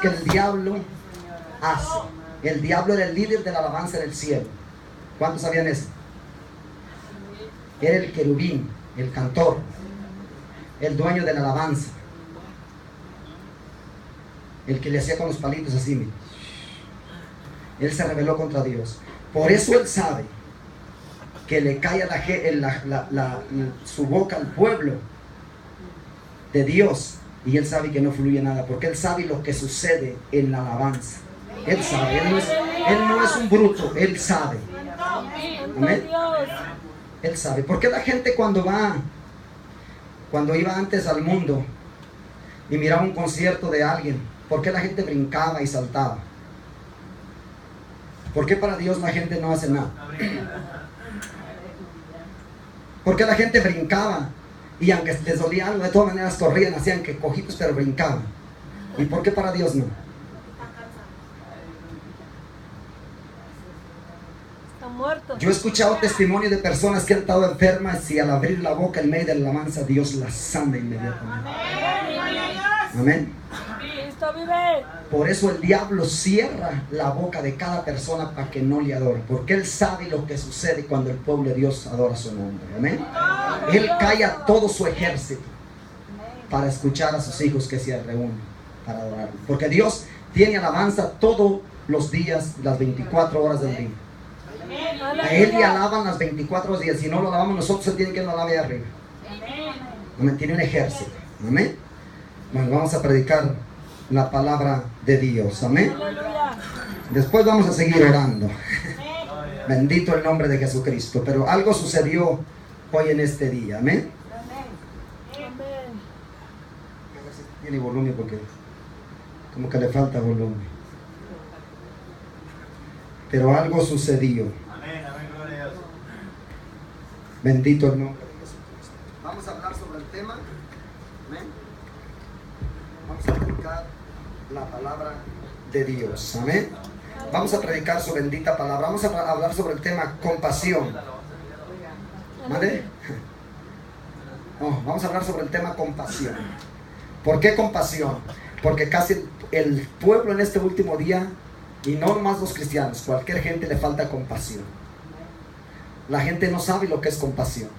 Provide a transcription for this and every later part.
que el diablo hace. El diablo era el líder de la alabanza en el cielo. ¿Cuántos sabían eso? Era el querubín, el cantor, el dueño de la alabanza, el que le hacía con los palitos así, mira. Él se rebeló contra Dios. Por eso él sabe que le cae su boca al pueblo de Dios, y él sabe que no fluye nada, porque él sabe lo que sucede en la alabanza. Él sabe, él no es un bruto, él sabe. Amén. Él sabe. ¿Por qué la gente cuando iba antes al mundo y miraba un concierto de alguien, por qué la gente brincaba y saltaba? ¿Por qué para Dios la gente no hace nada? ¿Por qué la gente brincaba? Y aunque les dolía algo, de todas maneras corrían, hacían que cojitos, pero brincaban. ¿Y por qué para Dios no? Yo he escuchado testimonios de personas que han estado enfermas y al abrir la boca en medio de la alabanza, Dios las sana inmediatamente. Amén. Por eso el diablo cierra la boca de cada persona para que no le adore, porque él sabe lo que sucede cuando el pueblo de Dios adora su nombre. Amén. Él calla todo su ejército para escuchar a sus hijos que se reúnen para adorarlo, porque Dios tiene alabanza todos los días, las 24 horas del día. A él le alaban las 24 horas del día. Si no lo alabamos nosotros, él tiene que nos alabe arriba. Amén. Tiene un ejército. Amén. Bueno, vamos a predicar la palabra de Dios. Amén. Después vamos a seguir orando. Bendito el nombre de Jesucristo. Pero algo sucedió hoy en este día. Amén. A ver si tiene volumen, porque como que le falta volumen. Pero algo sucedió. Amén, amén, gloria a Dios. Bendito el nombre de Jesucristo. Vamos a hablar sobre el tema. Amén. Vamos a predicar la palabra de Dios. Amén. Vamos a predicar su bendita palabra. Vamos a hablar sobre el tema compasión. ¿Vale? No, vamos a hablar sobre el tema compasión. ¿Por qué compasión? Porque casi el pueblo en este último día, y no nomás los cristianos, cualquier gente le falta compasión. La gente no sabe lo que es compasión.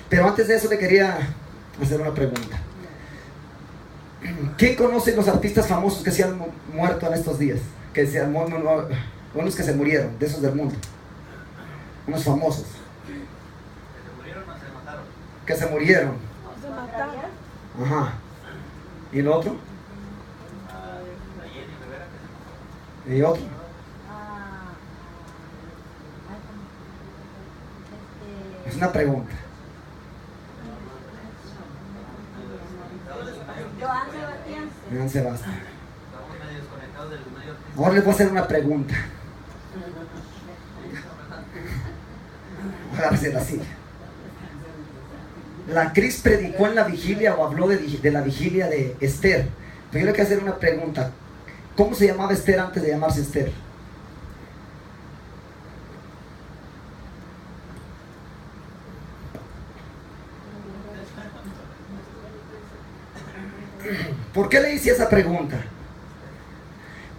Pero antes de eso le quería hacer una pregunta. ¿Quién conoce los artistas famosos que se han muerto en estos días? Unos que se murieron, de esos del mundo. Unos famosos. ¿Que se murieron o se mataron? Que se murieron. Se mataron. Ajá. ¿Y el otro? La Jenny Rivera que se mató. ¿Y otro? Es una pregunta. Joan Sebastián. Estamos medio desconectados del medio. Ahora les voy a hacer una pregunta. Agárrese la silla. La Cris predicó en la vigilia o habló de la vigilia de Esther. Pero yo le quiero hacer una pregunta. ¿Cómo se llamaba Esther antes de llamarse Esther? ¿Por qué le hice esa pregunta?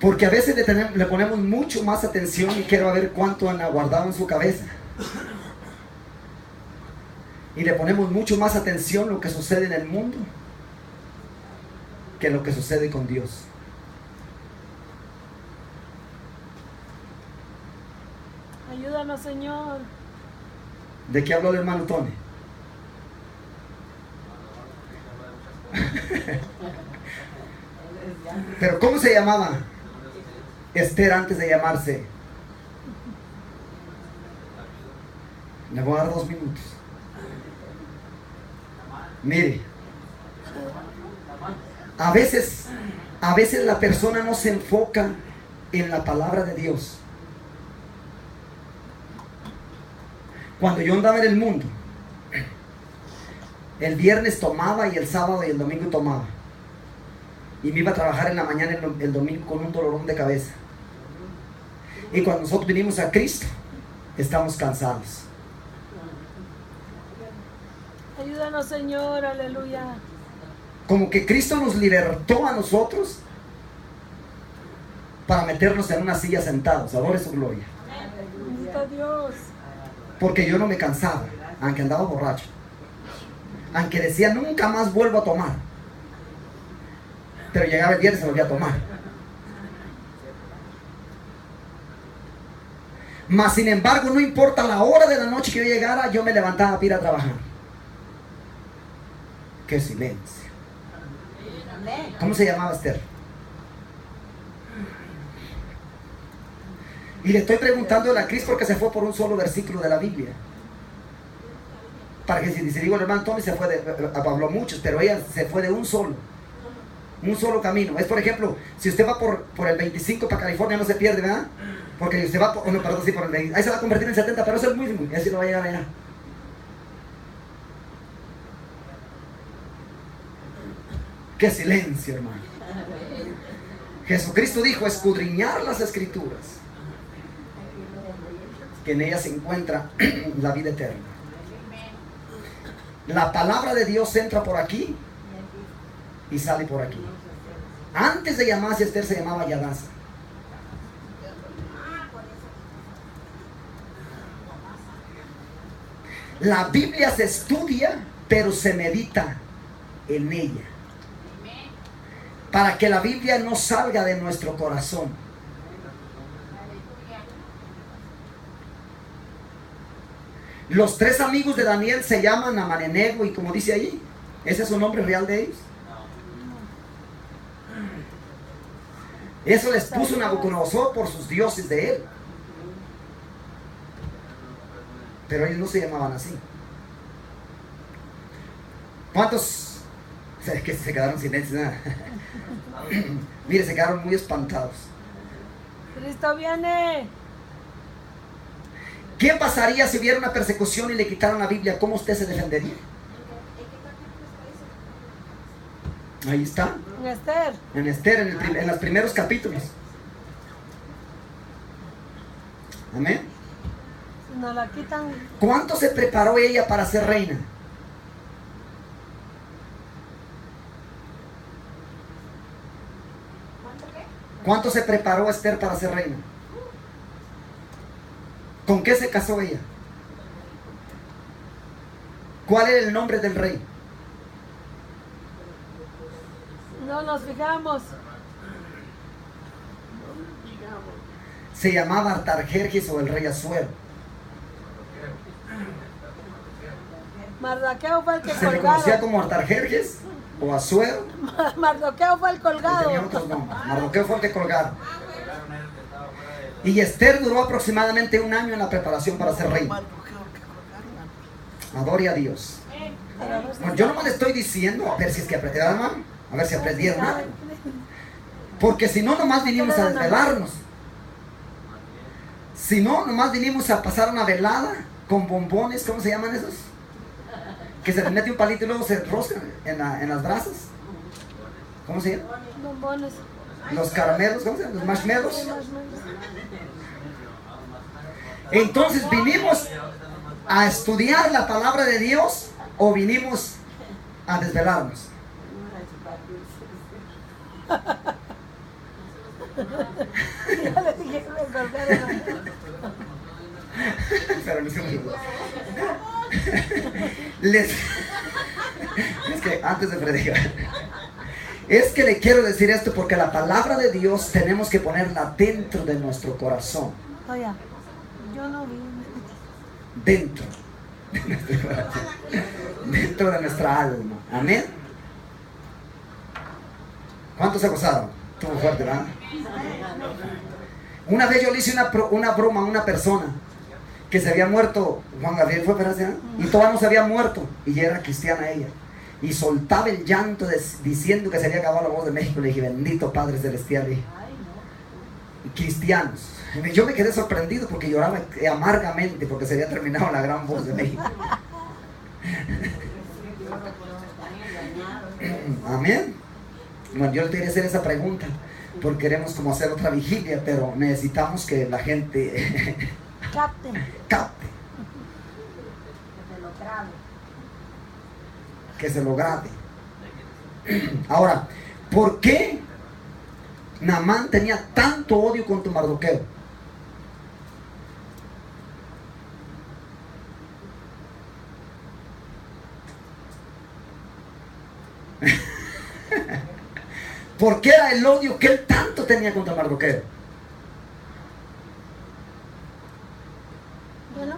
Porque a veces le ponemos mucho más atención y quiero ver cuánto han guardado en su cabeza. Y le ponemos mucho más atención a lo que sucede en el mundo que lo que sucede con Dios. Ayúdanos, Señor. ¿De qué habló el hermano Tony? Pero ¿cómo se llamaba Esther antes de llamarse? Le voy a dar 2 minutos. Mire, a veces la persona no se enfoca en la palabra de Dios. Cuando yo andaba en el mundo, el viernes tomaba y el sábado y el domingo tomaba. Y me iba a trabajar en la mañana el domingo con un dolorón de cabeza. Y cuando nosotros vinimos a Cristo, estamos cansados. Ayúdanos, Señor, aleluya. Como que Cristo nos libertó a nosotros para meternos en una silla sentados. Adore su gloria. Bendito Dios. Porque yo no me cansaba, aunque andaba borracho. Aunque decía nunca más vuelvo a tomar. Pero llegaba el viernes y se volvía a tomar. Mas sin embargo, no importa la hora de la noche que yo llegara, yo me levantaba para ir a trabajar. ¡Qué silencio! ¿Cómo se llamaba Esther? Y le estoy preguntando a la Cris porque se fue por un solo versículo de la Biblia. Para que si digo el hermano Tommy se fue habló muchos, pero ella se fue de un solo camino. Es por ejemplo, si usted va por el 25 para California, no se pierde, ¿verdad? Porque usted va por el 20, ahí se va a convertir en 70, pero es el mismo, y así no va a llegar allá. ¡Qué silencio, hermano! Jesucristo dijo, escudriñar las Escrituras, que en ellas se encuentra la vida eterna. La palabra de Dios entra por aquí y sale por aquí. Antes de llamarse Esther se llamaba Yadasa. La Biblia se estudia, pero se medita en ella. Para que la Biblia no salga de nuestro corazón. Los 3 amigos de Daniel se llaman Amanenego y como dice ahí, ¿ese es su nombre real de ellos? Eso les puso Nabucodonosor por sus dioses de él. Pero ellos no se llamaban así. ¿Cuántos? Es que se quedaron silencios. Mire, se quedaron muy espantados. Cristo viene. ¿Qué pasaría si hubiera una persecución y le quitaran la Biblia? ¿Cómo usted se defendería? Ahí está. En Esther. En Esther, en los primeros capítulos. Amén. Si nos la quitan. ¿Cuánto se preparó ella para ser reina? ¿Cuánto se preparó Esther para ser reina? ¿Con qué se casó ella? ¿Cuál era el nombre del rey? No nos fijamos. Se llamaba Artajerjes o el rey Asuero. Mardoqueo fue el que Se le conocía colgaron. como Artajerjes o Asuero. Mardoqueo fue el Tenía colgado. otros nombres. Mardoqueo fue el que colgaron. Y Esther duró aproximadamente 1 año en la preparación para ser reina. Adore a Dios. Bueno, yo no le estoy diciendo a ver si es que aprendieron, a ver si aprendieron algo. Porque si no, nomás vinimos a desvelarnos. Si no, nomás vinimos a pasar una velada con bombones, ¿cómo se llaman esos? Que se le mete un palito y luego se roscan en las brasas. ¿Cómo se llama? Bombones. Los caramelos, ¿cómo se llaman? Los marshmallows. Entonces, ¿vinimos a estudiar la palabra de Dios o vinimos a desvelarnos? Ya le dije que me colgaron. Pero no se me olvidó. Es que antes de predicar, es que le quiero decir esto porque la palabra de Dios tenemos que ponerla dentro de nuestro corazón. Oye, yo no vi. Dentro de nuestro corazón, dentro de nuestra alma. Amén. ¿Cuántos se gozaron? Estuvo fuerte, ¿verdad? Una vez yo le hice una broma a una persona que se había muerto. Juan Gabriel fue, ¿verdad? Y todavía no se había muerto y ya era cristiana ella. Y soltaba el llanto diciendo que se había acabado la voz de México. Le dije, bendito Padre Celestial. Cristianos. Yo me quedé sorprendido porque lloraba amargamente porque se había terminado la gran voz de México. Amén. Bueno, yo le quería hacer esa pregunta porque queremos como hacer otra vigilia, pero necesitamos que la gente Capte. Que se lo grabe. Ahora, ¿por qué Naamán tenía tanto odio contra Mardoqueo. ¿Por qué era el odio que él tanto tenía contra Mardoqueo? Bueno,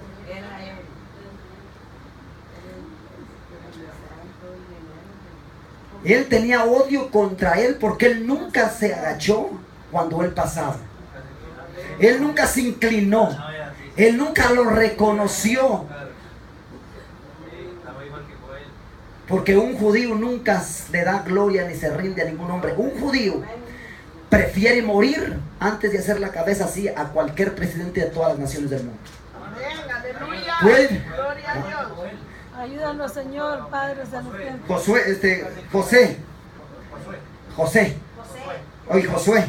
Él tenía odio contra él porque él nunca se agachó cuando él pasaba. Él nunca se inclinó. Él nunca lo reconoció. Porque un judío nunca le da gloria ni se rinde a ningún hombre. Un judío prefiere morir antes de hacer la cabeza así a cualquier presidente de todas las naciones del mundo. ¿Puede? ayúdanos, Señor, Padre Celestial. Josué.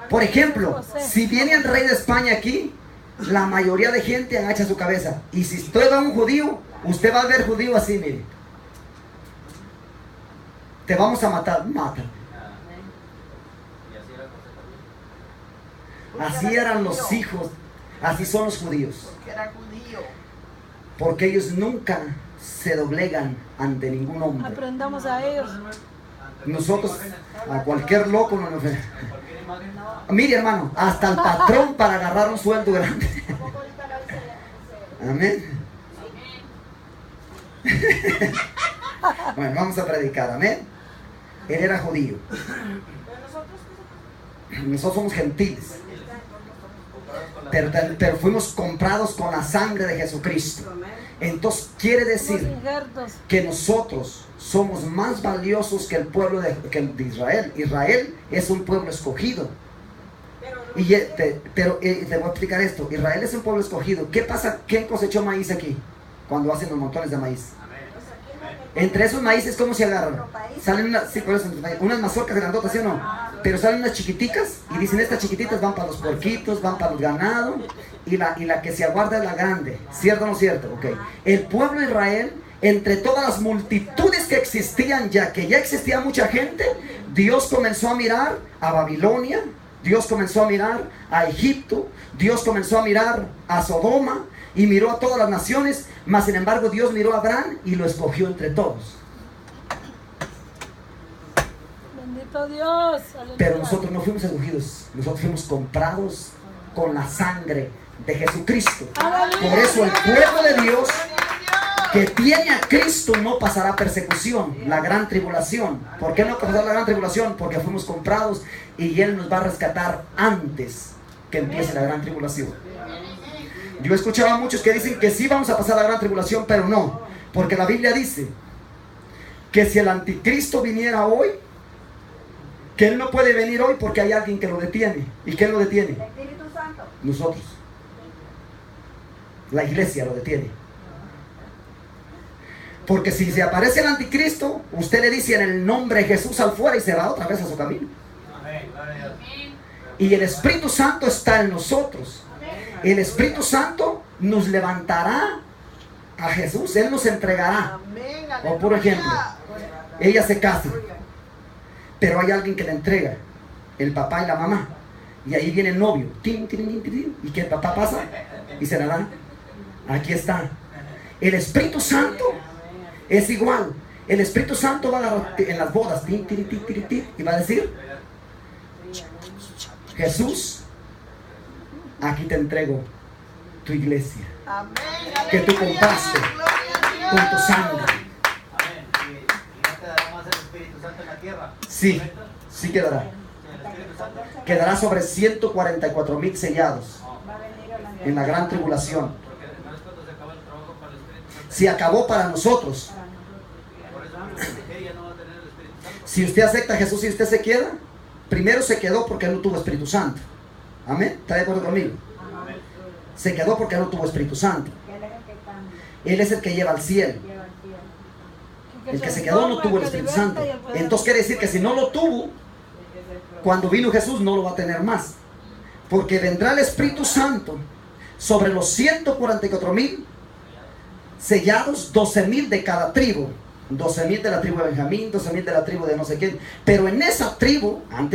Por ejemplo, si viene el rey de España aquí, la mayoría de gente agacha su cabeza. Y si usted va a un judío, usted va a ver judío así, mire. Te vamos a matar, mátame. Así eran los hijos, así son los judíos. Porque ellos nunca se doblegan ante ningún hombre. Aprendamos a ellos. Nosotros, a cualquier loco no nos... Mire, hermano, hasta el patrón para agarrar un sueldo grande. Amén. Bueno, vamos a predicar, amén. Él era judío. Nosotros somos gentiles. Pero fuimos comprados con la sangre de Jesucristo. Entonces quiere decir que nosotros somos más valiosos que el pueblo de Israel. Israel es un pueblo escogido. Pero te voy a explicar esto. Israel es un pueblo escogido. ¿Qué pasa? ¿Quién cosechó maíz aquí? Cuando hacen los montones de maíz. Entre esos maíces, ¿cómo se agarran? Salen unas mazorcas grandotas, ¿sí o no? Pero salen unas chiquiticas y dicen, estas chiquititas van para los porquitos, van para los ganados, y la que se aguarda es la grande. ¿Cierto o no cierto? Okay. El pueblo de Israel, entre todas las multitudes que existían, ya que ya existía mucha gente, Dios comenzó a mirar a Babilonia, Dios comenzó a mirar a Egipto, Dios comenzó a mirar a Sodoma, y miró a todas las naciones, mas sin embargo Dios miró a Abraham y lo escogió entre todos. Bendito Dios. Aleluya. Pero nosotros no fuimos escogidos, nosotros fuimos comprados con la sangre de Jesucristo. Por eso el pueblo de Dios que tiene a Cristo no pasará persecución, la gran tribulación. ¿Por qué no pasará la gran tribulación? Porque fuimos comprados y Él nos va a rescatar antes que empiece la gran tribulación. Yo he escuchado a muchos que dicen que sí vamos a pasar la gran tribulación, pero no. Porque la Biblia dice que si el anticristo viniera hoy, que él no puede venir hoy porque hay alguien que lo detiene. ¿Y quién lo detiene? El Espíritu Santo. Nosotros. La iglesia lo detiene. Porque si se aparece el anticristo, usted le dice en el nombre de Jesús al fuera y se va otra vez a su camino. Y el Espíritu Santo está en nosotros. El Espíritu Santo nos levantará a Jesús. Él nos entregará. O por ejemplo, ella se casa, pero hay alguien que le entrega, el papá y la mamá. Y ahí viene el novio. Y que el papá pasa y se la dan. Aquí está. El Espíritu Santo es igual. El Espíritu Santo va a agarrar en las bodas y va a decir: Jesús, aquí te entrego tu iglesia, que tú compraste con tu sangre. Sí, sí quedará. Quedará sobre 144,000 sellados en la gran tribulación. Si acabó para nosotros. Si usted acepta a Jesús y usted se queda, primero se quedó porque él no tuvo Espíritu Santo. Amén. ¿Está de acuerdo conmigo? Se quedó porque él no tuvo Espíritu Santo. Él es el que lleva al cielo. El que se quedó no tuvo el Espíritu Santo. Entonces quiere decir que si no lo tuvo, cuando vino Jesús no lo va a tener más. Porque vendrá el Espíritu Santo sobre los 144,000 sellados, 12,000 de cada tribu. 12,000 de la tribu de Benjamín, 12,000 de la tribu de no sé quién. Pero en esa tribu, antes